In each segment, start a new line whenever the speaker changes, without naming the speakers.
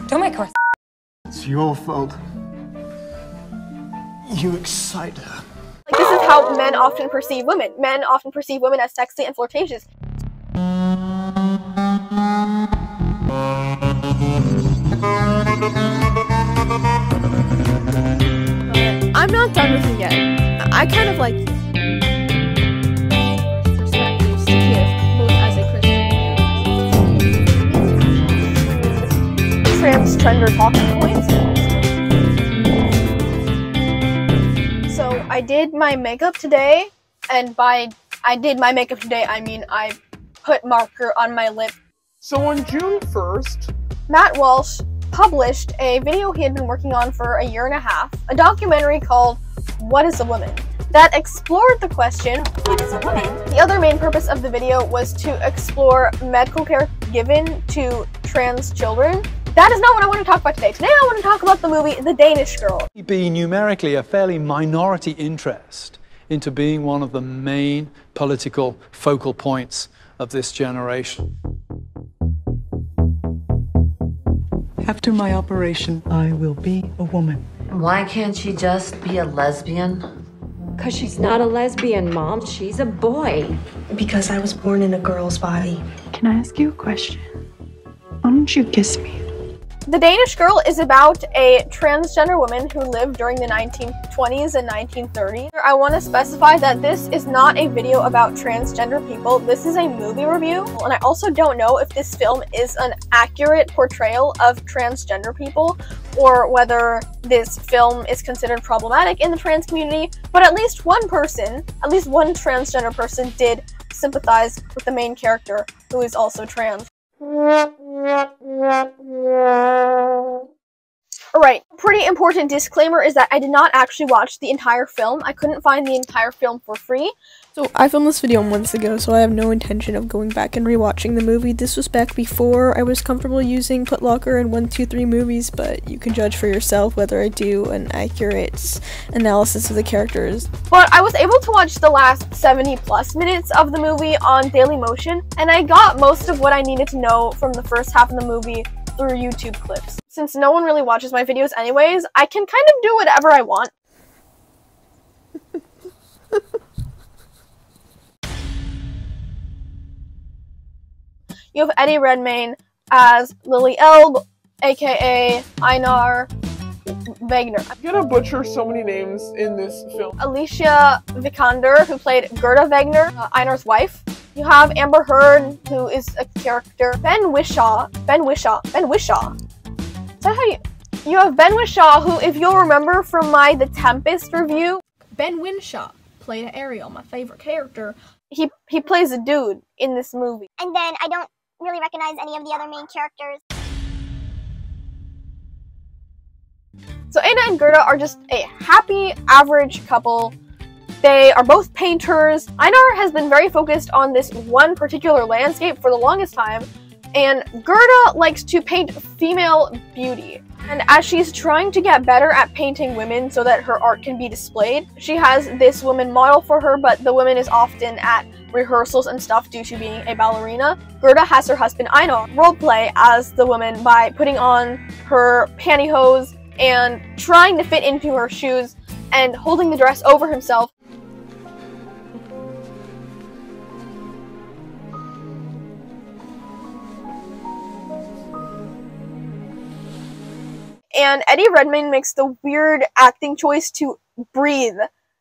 Don't make her.
It's your fault. You excite her.
Like, this is how men often perceive women. Men often perceive women as sexy and flirtatious. I'm not done with you yet. I kind of like you. Perspectives to give, both as a Christian transgender talking points. So I did my makeup today, and by I did my makeup today, I mean I put marker on my lip.
So on June 1st,
Matt Walsh published a video he had been working on for a year and a half, a documentary called What is a Woman? That explored the question, what is a woman? The other main purpose of the video was to explore medical care given to trans children. That is not what I want to talk about today. Today I want to talk about the movie The Danish Girl.
Be numerically a fairly minority interest into being one of the main political focal points of this generation.
After my operation, I will be a woman.
Why can't she just be a lesbian?
Because she's not a lesbian, Mom. She's a boy.
Because I was born in a girl's body.
Can I ask you a question? Why don't you kiss me?
The Danish Girl is about a transgender woman who lived during the 1920s and 1930s. I want to specify that this is not a video about transgender people. This is a movie review, and I also don't know if this film is an accurate portrayal of transgender people or whether this film is considered problematic in the trans community, but at least one person, at least one transgender person did sympathize with the main character who is also trans. Alright, pretty important disclaimer is that I did not actually watch the entire film. I couldn't find the entire film for free. So I filmed this video months ago, so I have no intention of going back and rewatching the movie. This was back before I was comfortable using Putlocker and 123 movies, but you can judge for yourself whether I do an accurate analysis of the characters. But I was able to watch the last 70 plus minutes of the movie on Dailymotion, and I got most of what I needed to know from the first half of the movie through YouTube clips. Since no one really watches my videos anyways, I can kind of do whatever I want. You have Eddie Redmayne as Lili Elbe, aka Einar Vegener.
I'm gonna butcher so many names in this film.
Alicia Vikander, who played Gerta Vegener, Einar's wife. You have Amber Heard, who is a character. Ben Whishaw. Is that how you have Ben Whishaw, who, if you'll remember from my The Tempest review, Ben Whishaw played Ariel, my favorite character. He plays a dude in this movie.
And then I don't really recognize any of the other main characters.
So Anna and Gerta are just a happy, average couple. They are both painters. Einar has been very focused on this one particular landscape for the longest time, and Gerta likes to paint female beauty. And as she's trying to get better at painting women so that her art can be displayed, she has this woman model for her, but the woman is often at rehearsals and stuff due to being a ballerina. Gerta has her husband Einar roleplay as the woman by putting on her pantyhose and trying to fit into her shoes and holding the dress over himself. And Eddie Redmayne makes the weird acting choice to breathe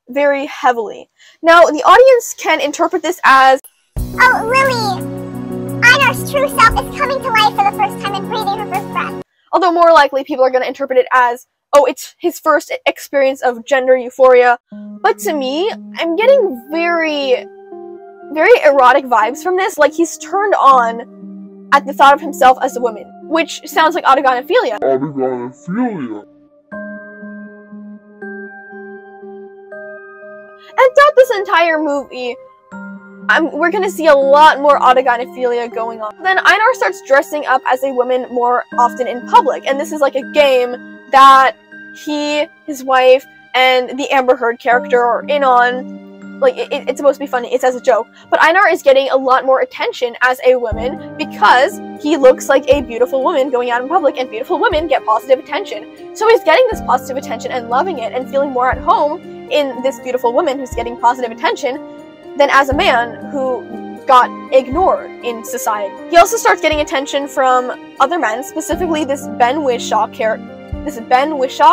very heavily. Now, the audience can interpret this as,
oh, Lily! Einar's true self is coming to life for the first time and breathing her first breath.
Although more likely people are going to interpret it as, oh, it's his first experience of gender euphoria. But to me, I'm getting very, very erotic vibes from this. Like, he's turned on at the thought of himself as a woman, which sounds like autogynephilia. And throughout this entire movie, we're gonna see a lot more autogynephilia going on. Then Einar starts dressing up as a woman more often in public, and this is like a game that he, his wife, and the Amber Heard character are in on. Like, it's supposed to be funny, it's as a joke. But Einar is getting a lot more attention as a woman because he looks like a beautiful woman going out in public, and beautiful women get positive attention. So he's getting this positive attention and loving it and feeling more at home in this beautiful woman who's getting positive attention than as a man who got ignored in society. He also starts getting attention from other men, specifically this Ben Whishaw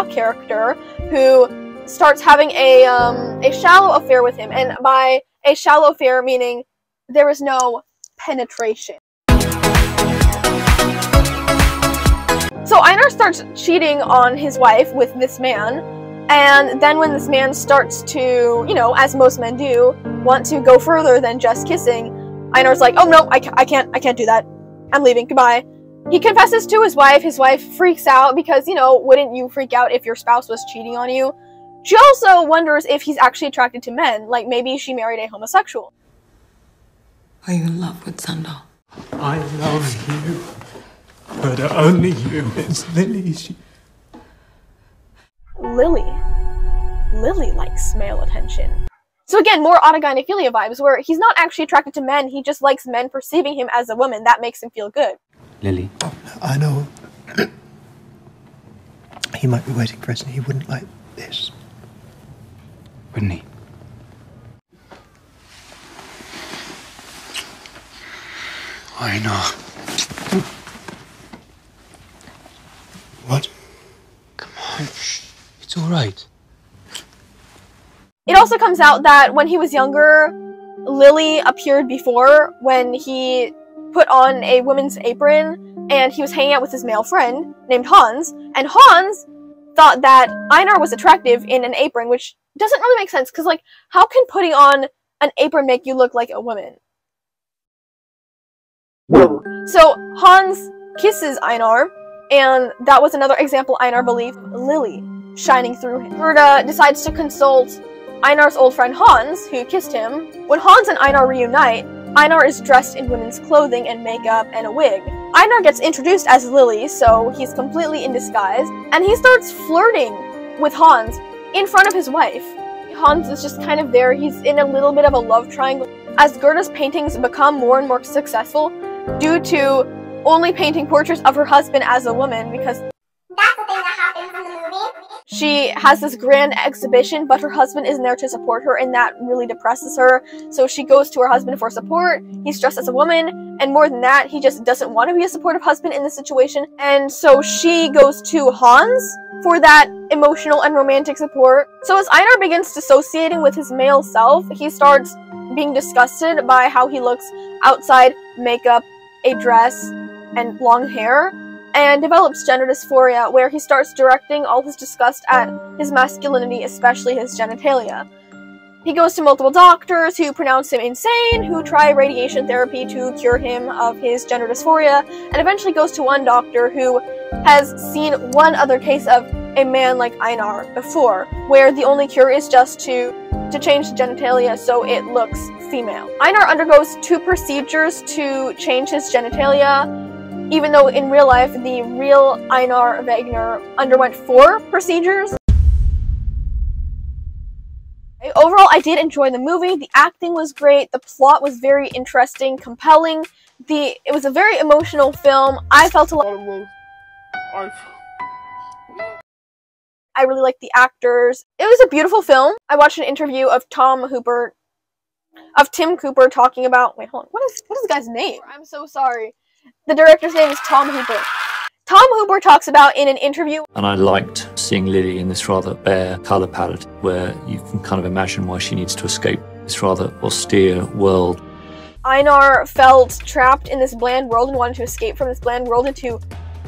character who starts having a shallow affair with him, and by a shallow affair meaning there is no penetration. So Einar starts cheating on his wife with this man, and then when this man starts to, you know, as most men do, want to go further than just kissing, Einar's like, oh no, I can't do that. I'm leaving, goodbye. He confesses to his wife freaks out because, you know, wouldn't you freak out if your spouse was cheating on you? She also wonders if he's actually attracted to men, like maybe she married a homosexual.
Are you in love with Sander?
I love you, but only you. It's Lili.
Lili likes male attention. So again, more autogynephilia vibes, where he's not actually attracted to men, he just likes men perceiving him as a woman. That makes him feel good.
Lili.
I know. He might be waiting for us, and he wouldn't like this.
Wouldn't he?
I know. What?
Come on. It's all right.
It also comes out that when he was younger, Lili appeared before when he put on a woman's apron and he was hanging out with his male friend named Hans, and Hans thought that Einar was attractive in an apron, which doesn't really make sense, because, like, how can putting on an apron make you look like a woman? So Hans kisses Einar, and that was another example Einar believed Lili shining through him. Gerta decides to consult Einar's old friend Hans, who kissed him. When Hans and Einar reunite, Einar is dressed in women's clothing and makeup and a wig. Einar gets introduced as Lili, so he's completely in disguise, and he starts flirting with Hans in front of his wife. Hans is just kind of there, he's in a little bit of a love triangle. As Gerta's paintings become more and more successful, due to only painting portraits of her husband as a woman, because
that's the thing that happens in the movie.
She has this grand exhibition, but her husband isn't there to support her, and that really depresses her. So she goes to her husband for support. He's dressed as a woman, and more than that, he just doesn't want to be a supportive husband in this situation. And so she goes to Hans for that emotional and romantic support. So as Einar begins dissociating with his male self, he starts being disgusted by how he looks outside makeup, a dress, and long hair, and develops gender dysphoria, where he starts directing all his disgust at his masculinity, especially his genitalia. He goes to multiple doctors who pronounce him insane, who try radiation therapy to cure him of his gender dysphoria, and eventually goes to one doctor who has seen one other case of a man like Einar before, where the only cure is just to change the genitalia so it looks female. Einar undergoes 2 procedures to change his genitalia, even though in real life, the real Einar Vegener underwent 4 procedures. Overall, I did enjoy the movie. The acting was great. The plot was very interesting, compelling. It was a very emotional film. I felt a lot. I really liked the actors. It was a beautiful film. I watched an interview of Tim Cooper talking about. Wait, hold on. What is the guy's name? I'm so sorry. The director's name is Tom Hooper. Tom Hooper talks about in an interview.
And I liked seeing Lili in this rather bare colour palette, where you can kind of imagine why she needs to escape this rather austere world.
Einar felt trapped in this bland world and wanted to escape from this bland world into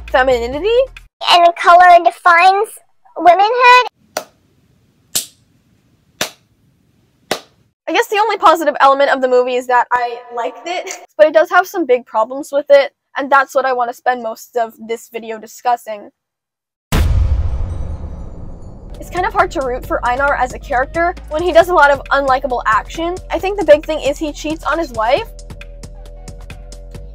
femininity.
And the color defines womanhood.
I guess the only positive element of the movie is that I liked it, but it does have some big problems with it, and that's what I want to spend most of this video discussing. It's kind of hard to root for Einar as a character when he does a lot of unlikable action. I think the big thing is he cheats on his wife,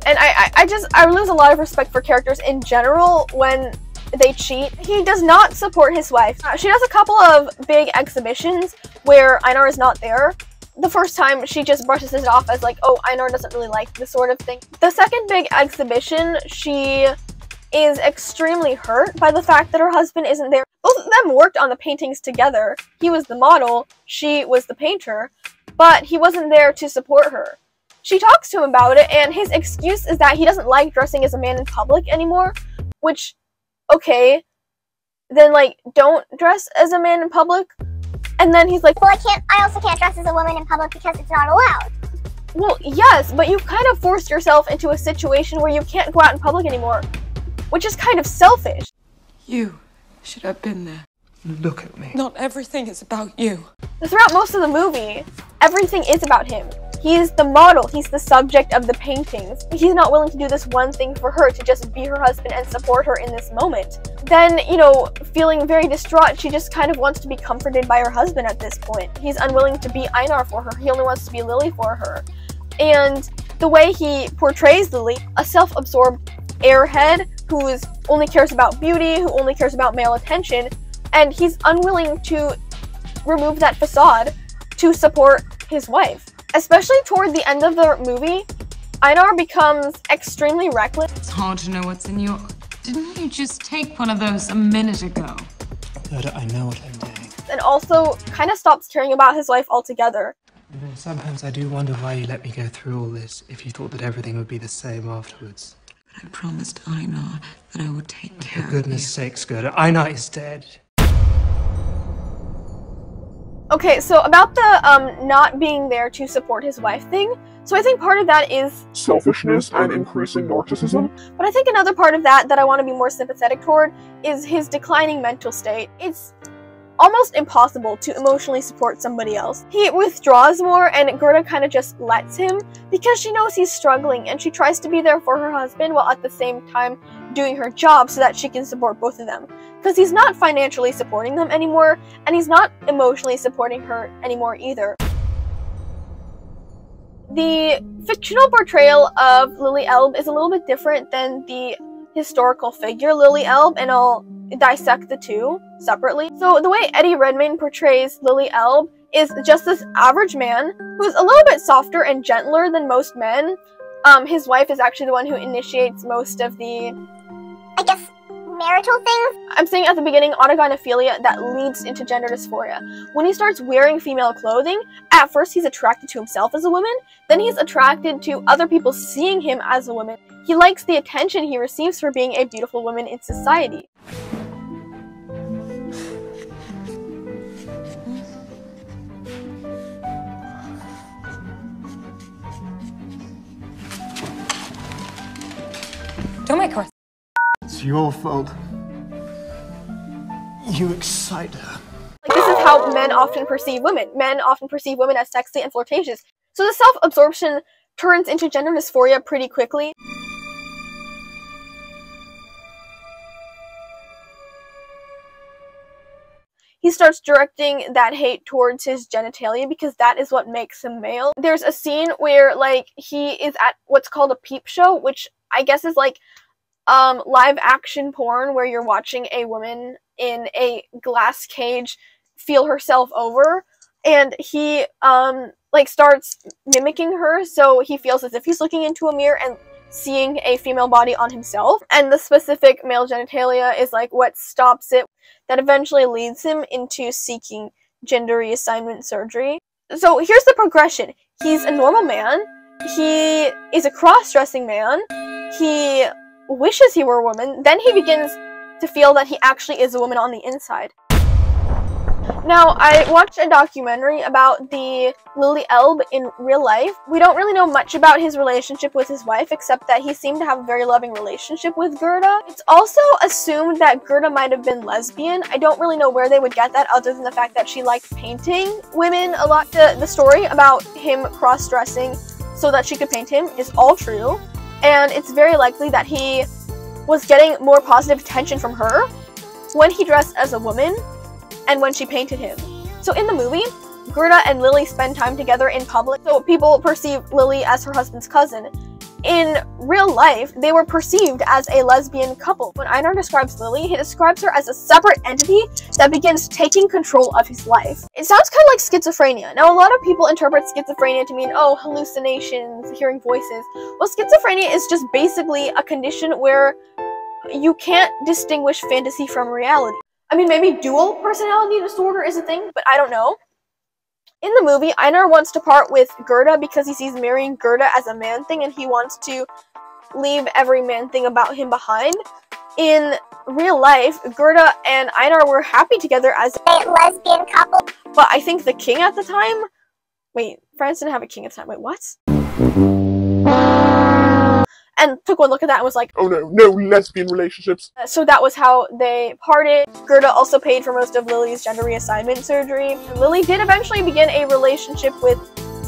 and I lose a lot of respect for characters in general when they cheat. He does not support his wife. She does a couple of big exhibitions where Einar is not there, the first time she just brushes it off as like, oh, Einar doesn't really like this sort of thing. The second big exhibition, she is extremely hurt by the fact that her husband isn't there. Both of them worked on the paintings together. He was the model, she was the painter, but he wasn't there to support her. She talks to him about it, and his excuse is that he doesn't like dressing as a man in public anymore, which, okay, then like, don't dress as a man in public. And then he's like,
well, I also can't dress as a woman in public because it's not allowed.
Well, yes, but you've kind of forced yourself into a situation where you can't go out in public anymore, which is kind of selfish.
You should have been there.
Look at me.
Not everything is about you.
Throughout most of the movie, everything is about him. He's the model, he's the subject of the paintings. He's not willing to do this one thing for her, to just be her husband and support her in this moment. Then, you know, feeling very distraught, she just kind of wants to be comforted by her husband at this point. He's unwilling to be Einar for her, he only wants to be Lili for her. And the way he portrays Lili, a self-absorbed airhead who only cares about beauty, who only cares about male attention, and he's unwilling to remove that facade to support his wife. Especially toward the end of the movie, Einar becomes extremely reckless.
It's hard to know what's in your... Didn't you just take one of those a minute ago?
Gerta, I know what I'm doing.
And also kind of stops caring about his wife altogether.
You know, sometimes I do wonder why you let me go through all this if you thought that everything would be the same afterwards.
But I promised Einar that I would take care of you.
For goodness sakes, Gerta, Einar is dead.
Okay, so about the not being there to support his wife thing, so I think part of that is
selfishness and increasing narcissism.
But I think another part of that I want to be more sympathetic toward is his declining mental state. It's almost impossible to emotionally support somebody else. He withdraws more, and Gerta kind of just lets him because she knows he's struggling, and she tries to be there for her husband while at the same time doing her job so that she can support both of them. Because he's not financially supporting them anymore, and he's not emotionally supporting her anymore either. The fictional portrayal of Lili Elbe is a little bit different than the historical figure Lili Elbe, and I'll dissect the two separately. So the way Eddie Redmayne portrays Lili Elbe is just this average man who's a little bit softer and gentler than most men. His wife is actually the one who initiates most of the,
I guess, marital things.
I'm saying at the beginning, autogynephilia that leads into gender dysphoria. When he starts wearing female clothing, at first he's attracted to himself as a woman, then he's attracted to other people seeing him as a woman. He likes the attention he receives for being a beautiful woman in society.
Don't make her.
It's your fault. You excite her.
Like, this is how men often perceive women. Men often perceive women as sexy and flirtatious. So the self-absorption turns into gender dysphoria pretty quickly. He starts directing that hate towards his genitalia because that is what makes him male. There's a scene where, like, he is at what's called a peep show, which I guess is like live action porn where you're watching a woman in a glass cage feel herself over, and he like starts mimicking her, so he feels as if he's looking into a mirror and seeing a female body on himself, and the specific male genitalia is like what stops it, that eventually leads him into seeking gender reassignment surgery. So here's the progression. He's a normal man, he is a cross-dressing man, he wishes he were a woman, then he begins to feel that he actually is a woman on the inside. Now, I watched a documentary about the Lili Elbe in real life. We don't really know much about his relationship with his wife, except that he seemed to have a very loving relationship with Gerta. It's also assumed that Gerta might have been lesbian. I don't really know where they would get that other than the fact that she liked painting women a lot. The story about him cross-dressing so that she could paint him is all true, and it's very likely that he was getting more positive attention from her when he dressed as a woman and when she painted him. So in the movie, Gerta and Lili spend time together in public, so people perceive Lili as her husband's cousin. in real life, they were perceived as a lesbian couple. When Einar describes Lili, he describes her as a separate entity that begins taking control of his life. It sounds kind of like schizophrenia. Now, a lot of people interpret schizophrenia to mean, oh, hallucinations, hearing voices. Well, schizophrenia is just basically a condition where you can't distinguish fantasy from reality. I mean, maybe dual personality disorder is a thing, but I don't know. In the movie, Einar wants to part with Gerta because he sees marrying Gerta as a man thing and he wants to leave every man thing about him behind. In real life, Gerta and Einar were happy together as a lesbian couple. But I think the king at the time... Wait, France didn't have a king at the time. Wait, what? And took one look at that and was like,
oh no lesbian relationships.
So that was how they parted. Gerta also paid for most of Lili's gender reassignment surgery. And Lili did eventually begin a relationship with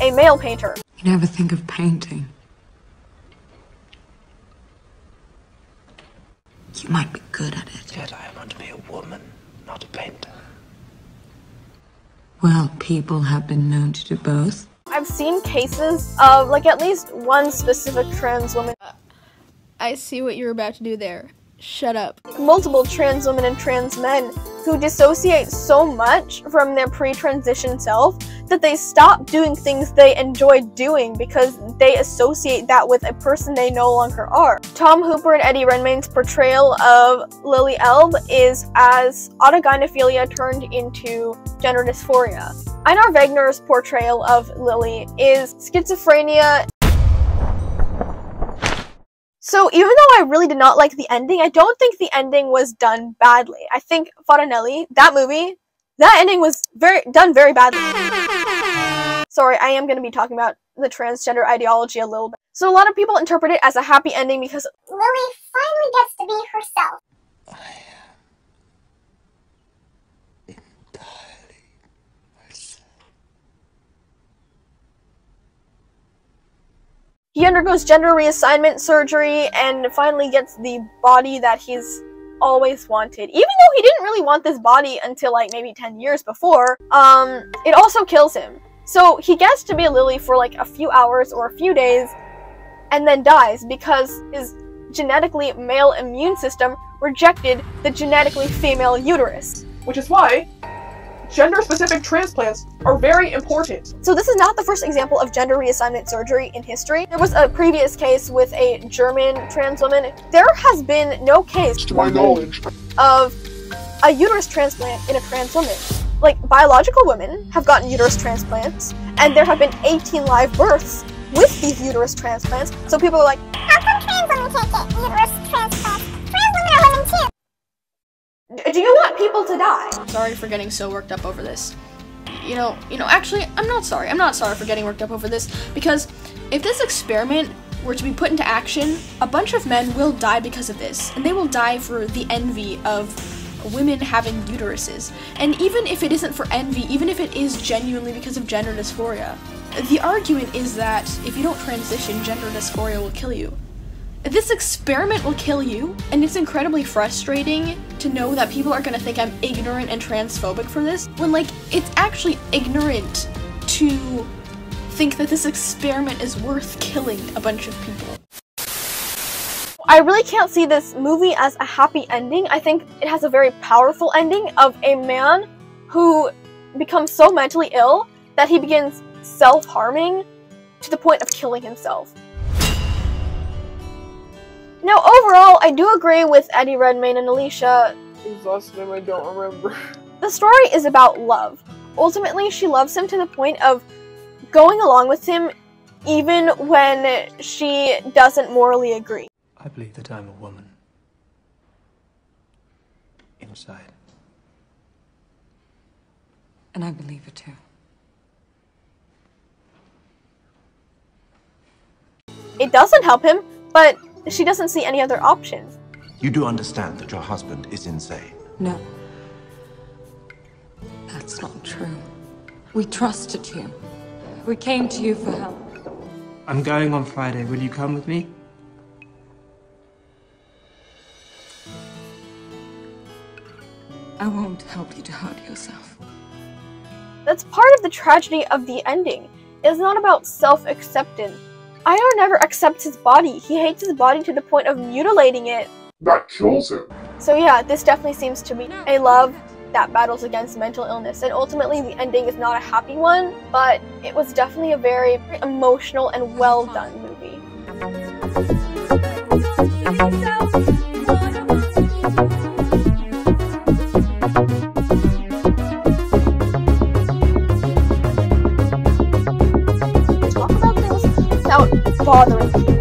a male painter.
You never think of painting. You might be good at it.
Yet I want to be a woman, not a painter.
Well, people have been known to do both.
I've seen cases of, like, at least one specific trans woman.
I see what you're about to do there. Shut up.
Multiple trans women and trans men who dissociate so much from their pre-transition self that they stop doing things they enjoy doing because they associate that with a person they no longer are. Tom Hooper and Eddie Redmayne's portrayal of Lili Elbe is as autogynephilia turned into gender dysphoria. Einar Vegener's portrayal of Lili is schizophrenia. So even though I really did not like the ending, I don't think the ending was done badly. I think Farinelli, that movie, that ending was done very badly. Sorry, I am going to be talking about the transgender ideology a little bit. So a lot of people interpret it as a happy ending because
Lili finally gets to be herself.
he undergoes gender reassignment surgery and finally gets the body that he's always wanted. Even though he didn't really want this body until like maybe 10 years before, it also kills him. So he gets to be a Lili for like a few hours or a few days and then dies because his genetically male immune system rejected the genetically female uterus.
Which is why gender-specific transplants are very important.
So this is not the first example of gender reassignment surgery in history. There was a previous case with a German trans woman. There has been no case,
to my knowledge,
of a uterus transplant in a trans woman. Like, biological women have gotten uterus transplants, and there have been 18 live births with these uterus transplants. So people are like,
how come trans women can't get uterus transplants? Trans women are women too.
Do you want people to die?
Sorry for getting so worked up over this. You know, actually, I'm not sorry. I'm not sorry for getting worked up over this, because if this experiment were to be put into action, a bunch of men will die because of this, and they will die for the envy of women having uteruses. And even if it isn't for envy, even if it is genuinely because of gender dysphoria, the argument is that if you don't transition, gender dysphoria will kill you. This experiment will kill you, and it's incredibly frustrating to know that people are gonna think I'm ignorant and transphobic for this, when, like, it's actually ignorant to think that this experiment is worth killing a bunch of people.
I really can't see this movie as a happy ending. I think it has a very powerful ending of a man who becomes so mentally ill that he begins self-harming to the point of killing himself. Now, overall, I do agree with Eddie Redmayne and Alicia.
Who's last name I don't remember.
The story is about love. Ultimately, she loves him to the point of going along with him even when she doesn't morally agree.
I believe that I'm a woman. Inside.
And I believe it too.
It doesn't help him, but she doesn't see any other options.
You do understand that your husband is insane?
No. That's not true. We trusted you. We came to you for help.
I'm going on Friday. Will you come with me?
I won't help you to hurt yourself.
That's part of the tragedy of the ending. It's not about self-acceptance. Einar never accepts his body. He hates his body to the point of mutilating it.
That kills him.
So yeah, this definitely seems to be a love that battles against mental illness, and ultimately the ending is not a happy one, but it was definitely a very emotional and well done movie. Talk about things without bothering you.